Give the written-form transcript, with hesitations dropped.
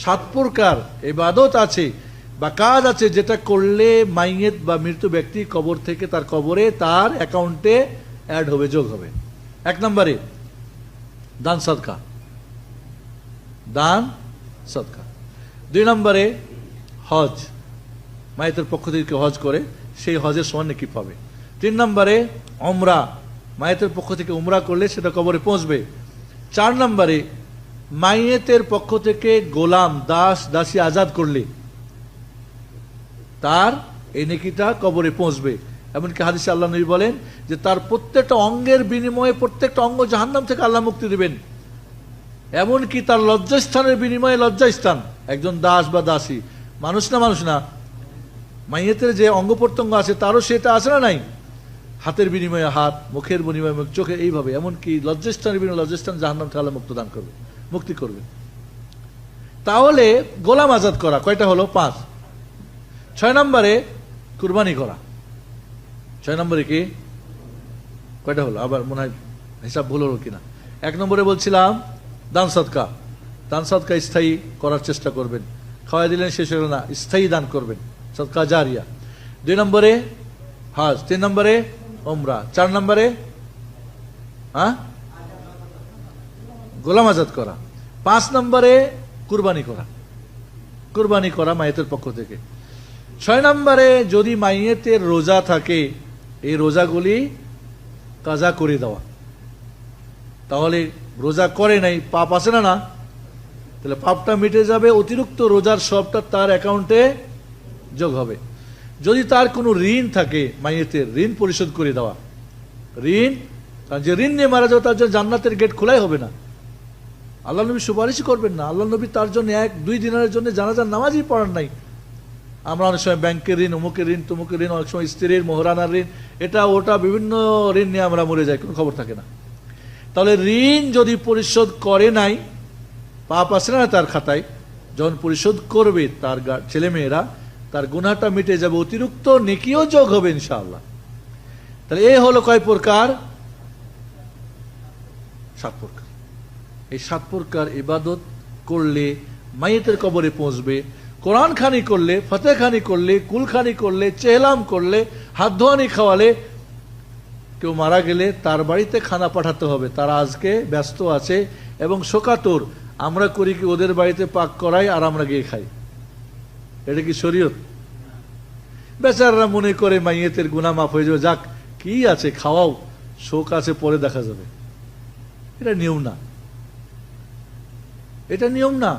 7 প্রকার ইবাদত আছে বা কাজ আছে যেটা করলে মাইয়েত বা মৃত ব্যক্তি কবর থেকে তার কবরে তার অ্যাকাউন্টে অ্যাড হবে, যোগ হবে। 1 নম্বরে দান সদকা, দান সদকা। 2 নম্বরে হজ, মাইয়েতের পক্ষ থেকে হজ করে সেই হজের সমান নেকি পাবে। 3 নম্বরে উমরা, মাইয়েতের পক্ষ থেকে উমরা করলে সেটা কবরে পৌঁছবে। 4 নম্বরে মাইয়েতের পক্ষ থেকে গোলাম, দাস দাসী আজাদ করলে তার এই নেকিটা কবরে পৌঁছবে। এমনকি হাদিসে আল্লাহ নবী বলেন যে তার প্রত্যেকটা অঙ্গের বিনিময়ে প্রত্যেকটা অঙ্গ জাহান্নাম থেকে আল্লাহ মুক্তি দিবেন। এমনকি তার লজ্জাস্থানের বিনিময়ে লজ্জাস্থান, একজন দাস বা দাসী, মানুষ না, মাইয়েতের যে অঙ্গ প্রত্যঙ্গ আছে তারও সেটা আছে না নাই, হাতের বিনিময়ে হাত, মুখের বিনিময়ে মুখ, চোখে, এইভাবে এমনকি লজ্জাস্থানের বিনিময়ে লজ্জাস্থান জাহান্নাম থেকে আল্লাহ মুক্ত দান করবে, মুক্তি করবে। তাহলে গোলাম আজাদ করা কয়টা হলো? 5। 6 নম্বরে কুরবানি করা। 6 নম্বরে কি কয়টা হলো? আবার মনে হয় হিসাব ভুল হলো কিনা। 1 নম্বরে বলছিলাম দান সদকা, দান সদকা স্থায়ী করার চেষ্টা করবেন, খাওয়াই দিলেন শেষ হলো না, স্থায়ী দান করবেন, সদকা জারিয়া। 2 নম্বরে হজ, 3 নম্বরে উমরা, 4 নম্বরে গোলাম আজাদ করা, 5 নম্বরে কুরবানি করা, কুরবানি করা মাইয়েতের পক্ষ থেকে। 6 নম্বরে যদি মাইয়েতের রোজা থাকে এই রোজাগুলি কাজা করে দেওয়া। তাহলে রোজা করে নাই, পাপ আছে না, তাহলে পাপটা মিটে যাবে, অতিরিক্ত রোজার সবটা তার অ্যাকাউন্টে যোগ হবে। যদি তার কোনো ঋণ থাকে মাইয়েতের, ঋণ পরিশোধ করে দেওয়া। ঋণ, যে ঋণ নিয়ে মারা যাবে তার জন্য জান্নাতের গেট খোলাই হবে না, আল্লাহ নবী সুপারিশই করবেন না। আল্লাহ নবী তার জন্য 1-2 দিনের জন্য জানাজার নামাজই পড়ার নাই। আমরা অনেক সময় ব্যাংকের ঋণ, অমুকের ঋণ, তমুকের ঋণ, অনেক সময় স্ত্রীর মোহরানার ঋণ, এটা ওটা বিভিন্ন ঋণ নিয়ে আমরা মরে যাই, কোনো খবর থাকে না। তাহলে ঋণ যদি পরিশোধ করে নাই, পাপ আছে না তার খাতায়, যখন পরিশোধ করবে তার ছেলেমেয়েরা, তার গুনাহটা মিটে যাবে, অতিরিক্ত নেকিও যোগ হবে ইনশাআল্লাহ। তাহলে এই হলো কয় প্রকার? 7 প্রকার। এই 7 প্রকার ইবাদত করলে মাইয়েতের কবরে পৌঁছবে। কোরআন খানি করলে, ফতে খানি করলে, কুলখানি করলে, চেহলাম করলে, হাত ধোয়ানি খাওয়ালে, কেউ মারা গেলে তার বাড়িতে খানা পাঠাতে হবে, তারা আজকে ব্যস্ত আছে এবং শোকাতুর। আমরা করি কি ওদের বাড়িতে পাক করাই আর আমরা গিয়ে খাই? এটা কি শরীয়ত? বেচারারা মনে করে মাইয়েতের গুনাহ মাফ হয়ে যাবে, যাক কি আছে খাওয়াও, শোক আছে পরে দেখা যাবে। এটা নিয়ম না, এটা নিয়ম না।